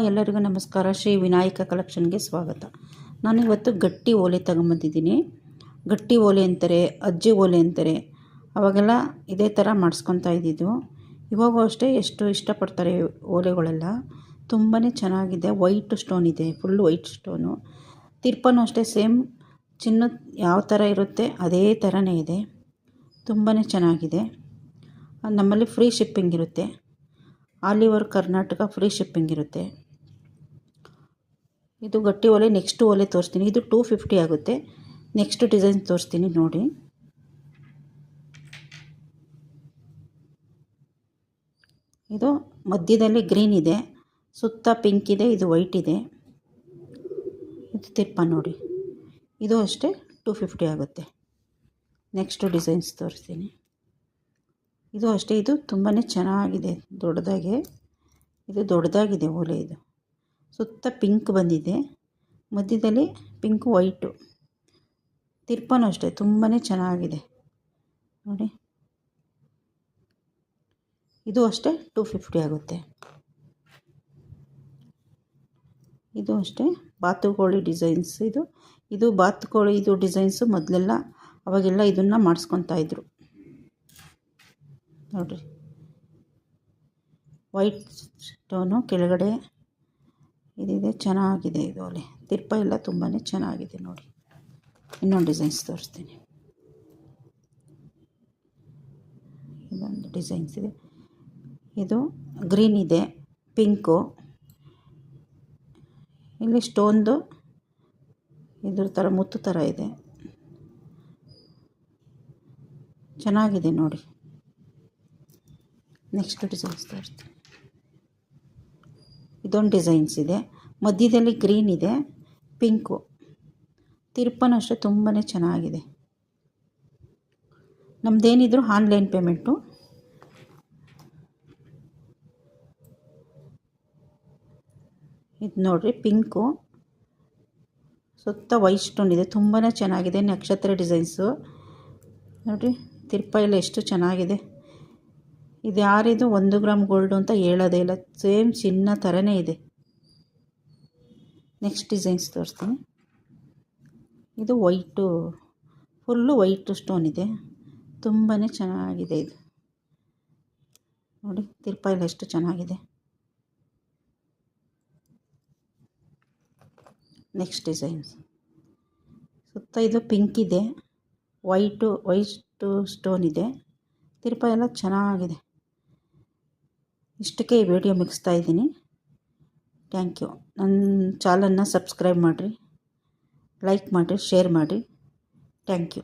ಎಲ್ಲರಿಗೂ ನಮಸ್ಕಾರ. ಶ್ರೀ ವಿನಾಯಕ ಕಲೆಕ್ಷನ್ಗೆ ಸ್ವಾಗತ. ನಾನಿವತ್ತು ಗಟ್ಟಿ ಓಲೆ ತಗೊಂಬಂದಿದ್ದೀನಿ. ಗಟ್ಟಿ ಓಲೆ ಅಂತಾರೆ, ಅಜ್ಜಿ ಓಲೆ ಅಂತಾರೆ. ಅವಾಗೆಲ್ಲ ಇದೇ ಥರ ಮಾಡಿಸ್ಕೊತಾ ಇದ್ದಿದ್ದು. ಇವಾಗೂ ಅಷ್ಟೇ ಎಷ್ಟು ಇಷ್ಟಪಡ್ತಾರೆ ಓಲೆಗಳೆಲ್ಲ. ತುಂಬಾ ಚೆನ್ನಾಗಿದೆ. ವೈಟ್ ಸ್ಟೋನ್ ಇದೆ, ಫುಲ್ ವೈಟ್ ಸ್ಟೋನು. ತಿರ್ಪನೂ ಅಷ್ಟೇ ಸೇಮ್ ಚಿನ್ನದ ಯಾವ ಥರ ಇರುತ್ತೆ ಅದೇ ಥರನೇ ಇದೆ. ತುಂಬಾ ಚೆನ್ನಾಗಿದೆ. ನಮ್ಮಲ್ಲಿ ಫ್ರೀ ಶಿಪ್ಪಿಂಗ್ ಇರುತ್ತೆ. All over Karnataka free shipping ಇರುತ್ತೆ. ಇದು ಗಟ್ಟಿ ಓಲೆ. ನೆಕ್ಸ್ಟ್ ಓಲೆ ತೋರಿಸ್ತೀನಿ. ಇದು 250 ಆಗುತ್ತೆ. ನೆಕ್ಸ್ಟ್ ಡಿಸೈನ್ ತೋರಿಸ್ತೀನಿ ನೋಡಿ. ಇದು ಮಧ್ಯದಲ್ಲಿ ಗ್ರೀನ್ ಇದೆ, ಸುತ್ತ ಪಿಂಕ್ ಇದೆ, ಇದು ವೈಟ್ ಇದೆ. ಇದು ತಿರ್ಪ ನೋಡಿ. ಇದು ಅಷ್ಟೇ 250 ಆಗುತ್ತೆ. ನೆಕ್ಸ್ಟ್ ಡಿಸೈನ್ಸ್ ತೋರಿಸ್ತೀನಿ. ಇದು ಅಷ್ಟೇ. ಇದು ತುಂಬಾ ಚೆನ್ನಾಗಿದೆ. ಇದು ದೊಡ್ಡದಾಗಿದೆ ಓಲೆ. ಇದು ಸುತ್ತ ಪಿಂಕ್ ಬಂದಿದೆ, ಮಧ್ಯದಲ್ಲಿ ಪಿಂಕು ವೈಟು. ತಿರ್ಪನೂ ಅಷ್ಟೇ ತುಂಬಾ ಚೆನ್ನಾಗಿದೆ ನೋಡಿ. ಇದು ಅಷ್ಟೇ 250 ಆಗುತ್ತೆ. ಇದು ಅಷ್ಟೇ ಬಾತುಕೋಳಿ ಡಿಸೈನ್ಸ್. ಇದು ಬಾತುಕೋಳಿ ಇದು ಡಿಸೈನ್ಸು ಮೊದಲೆಲ್ಲ ಅವಾಗೆಲ್ಲ ಇದನ್ನು ಮಾಡಿಸ್ಕೊತಾ ಇದ್ರು ನೋಡಿರಿ. ವೈಟ್ ಸ್ಟೋನು ಕೆಳಗಡೆ ಇದಿದೆ, ಚೆನ್ನಾಗಿದೆ ಇದು ಓಲೆ. ತಿರ್ಪ ಎಲ್ಲ ತುಂಬಾ ಚೆನ್ನಾಗಿದೆ ನೋಡಿ. ಇನ್ನೊಂದು ಡಿಸೈನ್ಸ್ ತೋರಿಸ್ತೀನಿ. ಇದೊಂದು ಡಿಸೈನ್ಸ್ ಇದೆ. ಇದು ಗ್ರೀನ್ ಇದೆ, ಪಿಂಕು. ಇಲ್ಲಿ ಸ್ಟೋನ್ದು ಇದ್ರ ಥರ ಮುತ್ತು ಥರ ಇದೆ, ಚೆನ್ನಾಗಿದೆ ನೋಡಿ. ನೆಕ್ಸ್ಟ್ ಡಿಸೈನ್ಸ್ ತೋರಿಸ್ತೀನಿ. ಇದೊಂದು ಡಿಸೈನ್ಸ್ ಇದೆ, ಮಧ್ಯದಲ್ಲಿ ಗ್ರೀನ್ ಇದೆ, ಪಿಂಕು. ತಿರ್ಪನೂ ಅಷ್ಟೇ ತುಂಬಾ ಚೆನ್ನಾಗಿದೆ. ನಮ್ಮದೇನಿದ್ರು ಆನ್ಲೈನ್ ಪೇಮೆಂಟು. ಇದು ನೋಡಿರಿ, ಪಿಂಕು ಸುತ್ತ ವೈಟ್ ಸ್ಟೋನ್ ಇದೆ, ತುಂಬಾ ಚೆನ್ನಾಗಿದೆ. ನಕ್ಷತ್ರ ಡಿಸೈನ್ಸು ನೋಡಿರಿ. ತಿರ್ಪ ಎಲ್ಲ ಎಷ್ಟು ಚೆನ್ನಾಗಿದೆ. ಇದು ಯಾರಿದು 1 ಗ್ರಾಮ್ ಗೋಲ್ಡು ಅಂತ ಹೇಳೋದೇ ಇಲ್ಲ, ಸೇಮ್ ಚಿನ್ನ ಥರನೇ ಇದೆ. ನೆಕ್ಸ್ಟ್ ಡಿಸೈನ್ಸ್ ತೋರಿಸ್ತೀನಿ. ಇದು ವೈಟು, ಫುಲ್ಲು ವೈಟು ಸ್ಟೋನ್ ಇದೆ, ತುಂಬಾ ಚೆನ್ನಾಗಿದೆ. ಇದು ನೋಡಿ, ತಿರ್ಪ ಎಲ್ಲ ಎಷ್ಟು ಚೆನ್ನಾಗಿದೆ. ನೆಕ್ಸ್ಟ್ ಡಿಸೈನ್ಸ್ ಸುತ್ತ ಇದು ಪಿಂಕ್ ಇದೆ, ವೈಟು ಸ್ಟೋನ್ ಇದೆ. ತಿರ್ಪ ಎಲ್ಲ ಚೆನ್ನಾಗಿದೆ. ಇಷ್ಟಕ್ಕೆ ಈ ವಿಡಿಯೋ ಮುಗಿಸ್ತಾ ಇದ್ದೀನಿ. Thank you. ನನ್ನ ಚಾನಲ್ನ ಸಬ್ಸ್ಕ್ರೈಬ್ ಮಾಡಿರಿ, ಲೈಕ್ ಮಾಡಿರಿ, ಶೇರ್ ಮಾಡಿರಿ. Thank you.